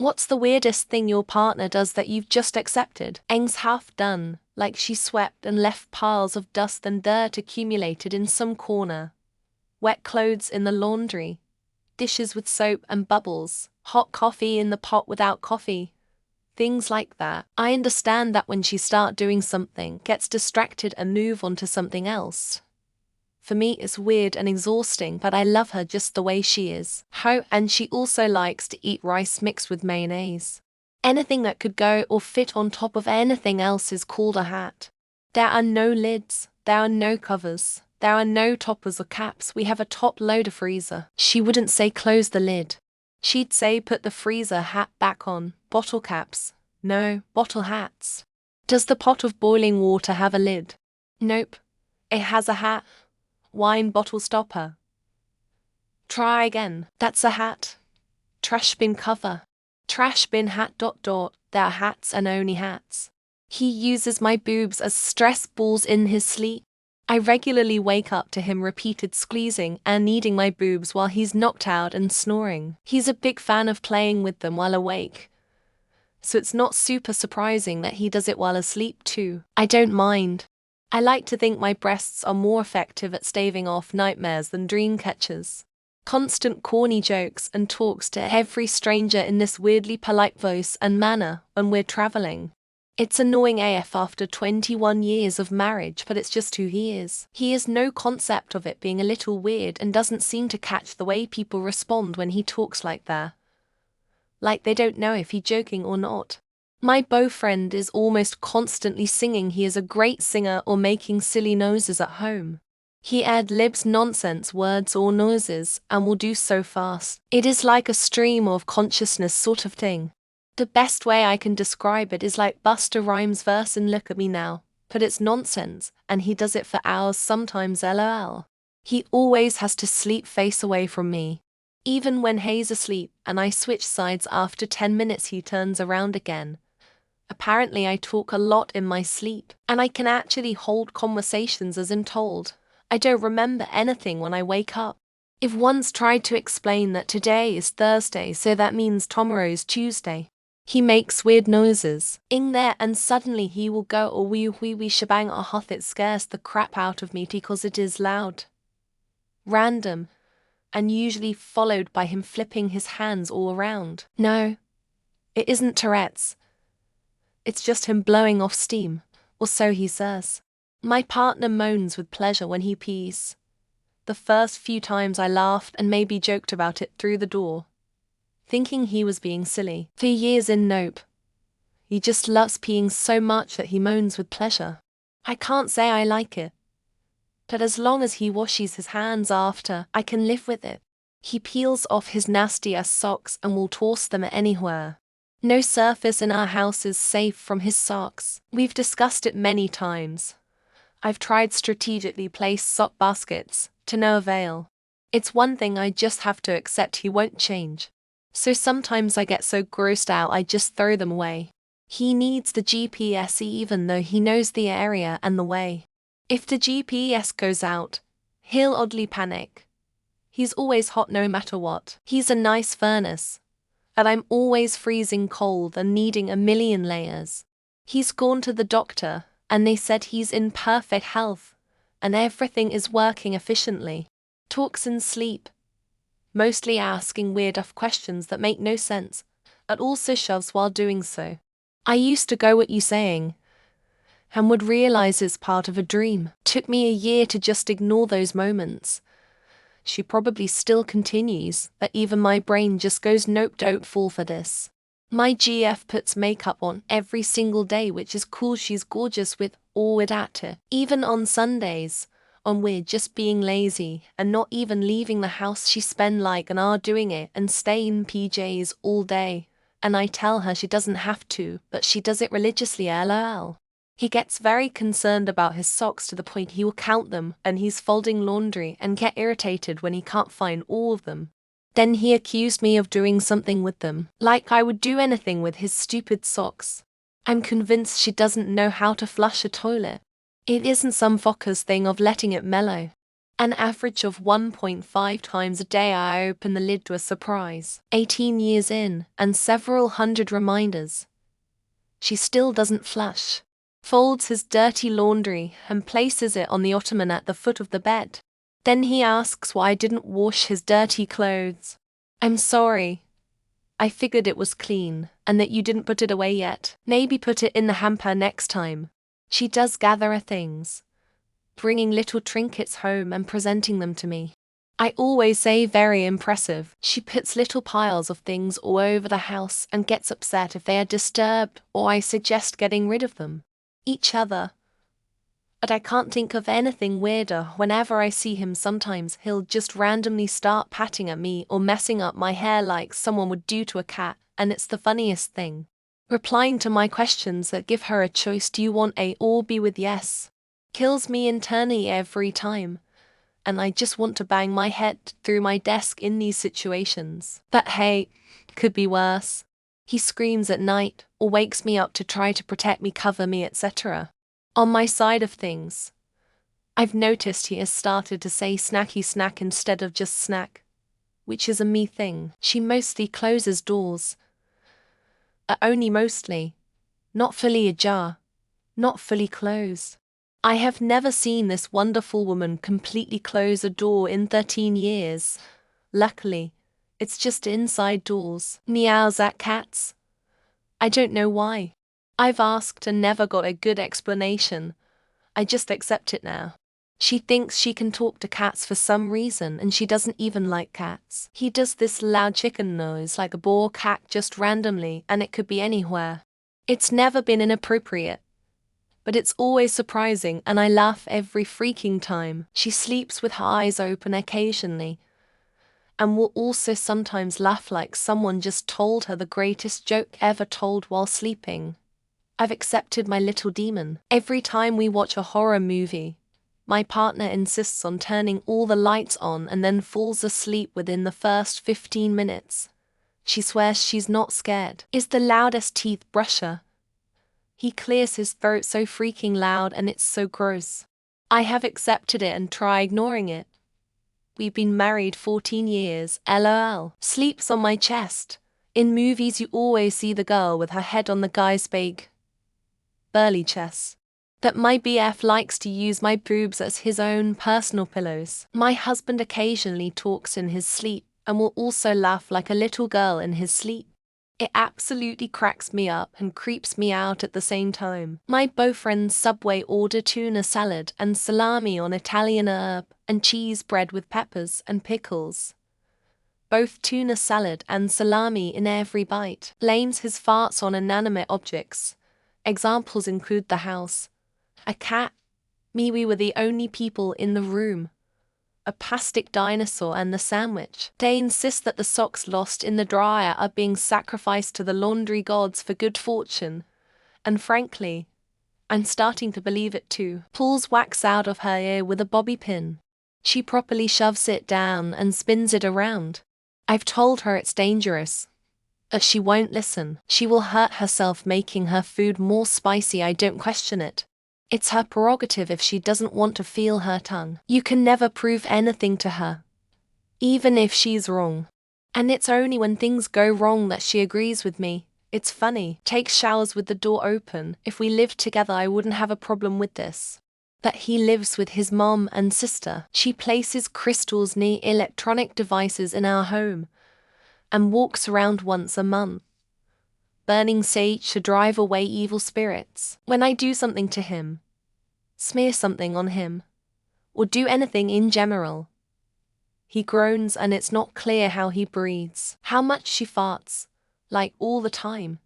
What's the weirdest thing your partner does that you've just accepted? Eng's half done, like she swept and left piles of dust and dirt accumulated in some corner. Wet clothes in the laundry. Dishes with soap and bubbles. Hot coffee in the pot without coffee. Things like that. I understand that when she starts doing something, gets distracted and move on to something else. For me it's weird and exhausting, but I love her just the way she is. And she also likes to eat rice mixed with mayonnaise. Anything that could go or fit on top of anything else is called a hat. There are no lids, there are no covers, there are no toppers or caps. We have a top-loader freezer. She wouldn't say close the lid. She'd say put the freezer hat back on. Bottle caps. No, bottle hats. Does the pot of boiling water have a lid? Nope. It has a hat. Wine bottle stopper. Try again. That's a hat. Trash bin cover. Trash bin hat ... There are hats and only hats. He uses my boobs as stress balls in his sleep. I regularly wake up to him repeated squeezing and kneading my boobs while he's knocked out and snoring. He's a big fan of playing with them while awake. So it's not super surprising that he does it while asleep too. I don't mind. I like to think my breasts are more effective at staving off nightmares than dream catchers. Constant corny jokes and talks to every stranger in this weirdly polite voice and manner when we're traveling. It's annoying AF after 21 years of marriage, but it's just who he is. He has no concept of it being a little weird and doesn't seem to catch the way people respond when he talks like that. Like they don't know if he's joking or not. My boyfriend is almost constantly singing he is a great singer or making silly noises at home. He ad-libs nonsense words or noises and will do so fast. It is like a stream of consciousness sort of thing. The best way I can describe it is like Busta Rhymes' verse in Look at Me Now, but it's nonsense, and he does it for hours, sometimes LOL. He always has to sleep face away from me. Even when he's asleep and I switch sides after 10 minutes he turns around again. Apparently I talk a lot in my sleep, and I can actually hold conversations as I'm told. I don't remember anything when I wake up. I've once tried to explain that today is Thursday, so that means tomorrow's Tuesday. He makes weird noises in there and suddenly he will go or wee shebang or huff. It scares the crap out of me because it is loud, random, and usually followed by him flipping his hands all around. No, it isn't Tourette's. It's just him blowing off steam, or so he says. My partner moans with pleasure when he pees. The first few times I laughed and maybe joked about it through the door, thinking he was being silly. For years in nope. He just loves peeing so much that he moans with pleasure. I can't say I like it, but as long as he washes his hands after, I can live with it. He peels off his nasty-ass socks and will toss them anywhere. No surface in our house is safe from his socks. We've discussed it many times. I've tried strategically placed sock baskets, to no avail. It's one thing I just have to accept he won't change. So sometimes I get so grossed out I just throw them away. He needs the GPS even though he knows the area and the way. If the GPS goes out, he'll oddly panic. He's always hot no matter what. He's a nice furnace, and I'm always freezing cold and needing a million layers. He's gone to the doctor, and they said he's in perfect health, and everything is working efficiently. Talks in sleep, mostly asking weird-off questions that make no sense, and also shoves while doing so. I used to go what you saying, and would realize it's part of a dream. Took me a year to just ignore those moments. She probably still continues, but even my brain just goes nope, don't fall for this. My GF puts makeup on every single day, which is cool. She's gorgeous with or without it. Even on Sundays, on we're just being lazy and not even leaving the house, she spend like an hour doing it and stay in PJs all day. And I tell her she doesn't have to, but she does it religiously lol. He gets very concerned about his socks to the point he will count them, and he's folding laundry and get irritated when he can't find all of them. Then he accused me of doing something with them, like I would do anything with his stupid socks. I'm convinced she doesn't know how to flush a toilet. It isn't some fucker's thing of letting it mellow. An average of 1.5 times a day I open the lid to a surprise. 18 years in, and several hundred reminders. She still doesn't flush. Folds his dirty laundry and places it on the ottoman at the foot of the bed. Then he asks why I didn't wash his dirty clothes. I'm sorry. I figured it was clean, and that you didn't put it away yet. Maybe put it in the hamper next time. She does gather her things, bringing little trinkets home and presenting them to me. I always say very impressive. She puts little piles of things all over the house and gets upset if they are disturbed or I suggest getting rid of them. Each other. But I can't think of anything weirder. Whenever I see him, sometimes he'll just randomly start patting at me or messing up my hair like someone would do to a cat, and it's the funniest thing. Replying to my questions that give her a choice, do you want A or B with yes? Kills me internally every time, and I just want to bang my head through my desk in these situations. But hey, could be worse. He screams at night or wakes me up to try to protect me, cover me, etc. On my side of things, I've noticed he has started to say snacky snack instead of just snack, which is a me thing. She mostly closes doors. Only mostly. Not fully ajar. Not fully closed. I have never seen this wonderful woman completely close a door in 13 years. Luckily, it's just inside doors. Meows at cats. I don't know why. I've asked and never got a good explanation. I just accept it now. She thinks she can talk to cats for some reason, and she doesn't even like cats. He does this loud chicken noise like a boar cat just randomly, and it could be anywhere. It's never been inappropriate, but it's always surprising, and I laugh every freaking time. She sleeps with her eyes open occasionally, and will also sometimes laugh like someone just told her the greatest joke ever told while sleeping. I've accepted my little demon. Every time we watch a horror movie, my partner insists on turning all the lights on and then falls asleep within the first 15 minutes. She swears she's not scared. Is the loudest teeth brusher. He clears his throat so freaking loud, and it's so gross. I have accepted it and try ignoring it. We've been married 14 years, LOL. Sleeps on my chest. In movies you always see the girl with her head on the guy's big, burly chest. That my BF likes to use my boobs as his own personal pillows. My husband occasionally talks in his sleep and will also laugh like a little girl in his sleep. It absolutely cracks me up and creeps me out at the same time. My boyfriend's Subway order tuna salad and salami on Italian herb and cheese bread with peppers and pickles. Both tuna salad and salami in every bite. Blames his farts on inanimate objects. Examples include the house, a cat, me, we were the only people in the room, a plastic dinosaur, and the sandwich. They insist that the socks lost in the dryer are being sacrificed to the laundry gods for good fortune, and frankly, I'm starting to believe it too. Pulls wax out of her ear with a bobby pin. She properly shoves it down and spins it around. I've told her it's dangerous, but she won't listen. She will hurt herself making her food more spicy. I don't question it. It's her prerogative if she doesn't want to feel her tongue. You can never prove anything to her, even if she's wrong. And it's only when things go wrong that she agrees with me. It's funny. Takes showers with the door open. If we lived together, I wouldn't have a problem with this. But he lives with his mom and sister. She places crystals near electronic devices in our home and walks around once a month, burning sage to drive away evil spirits. When I do something to him, smear something on him, or do anything in general, he groans, and it's not clear how he breathes. How much she farts, like all the time,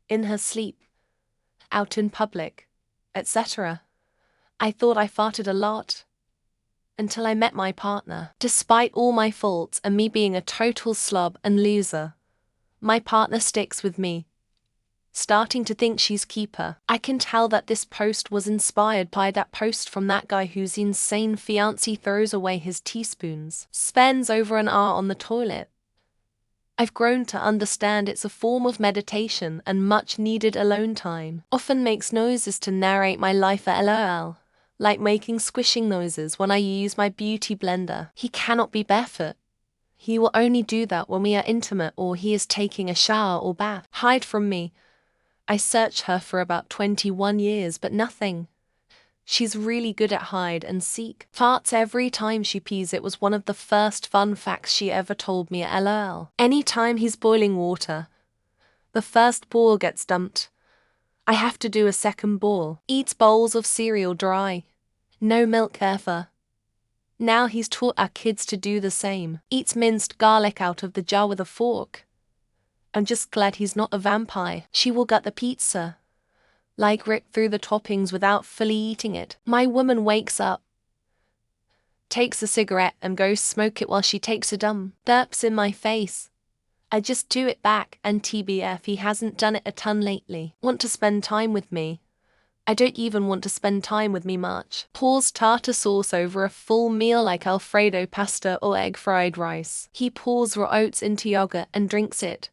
in her sleep, out in public, etc. I thought I farted a lot, until I met my partner. Despite all my faults and me being a total slob and loser, my partner sticks with me, starting to think she's keeper. I can tell that this post was inspired by that post from that guy whose insane fiancé throws away his teaspoons, spends over an hour on the toilet. I've grown to understand it's a form of meditation and much needed alone time. Often makes noises to narrate my life at LOL. like making squishing noises when I use my beauty blender. He cannot be barefoot. He will only do that when we are intimate or he is taking a shower or bath. Hide from me. I searched her for about 21 years, but nothing. She's really good at hide and seek. Farts every time she pees. It was one of the first fun facts she ever told me, lol. Anytime he's boiling water, the first ball gets dumped. I have to do a second ball. Eats bowls of cereal dry. No milk ever. Now he's taught our kids to do the same. Eats minced garlic out of the jar with a fork. I'm just glad he's not a vampire. She will gut the pizza, like rip through the toppings without fully eating it. My woman wakes up, takes a cigarette and goes smoke it while she takes a dump. Derps in my face. I just do it back, and TBF, he hasn't done it a ton lately. Want to spend time with me? I don't even want to spend time with me much. Pours tartar sauce over a full meal like Alfredo pasta or egg fried rice. He pours raw oats into yogurt and drinks it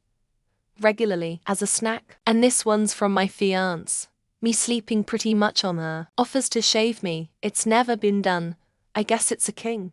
regularly as a snack. And this one's from my fiance. Me sleeping pretty much on her. Offers to shave me. It's never been done. I guess it's a king.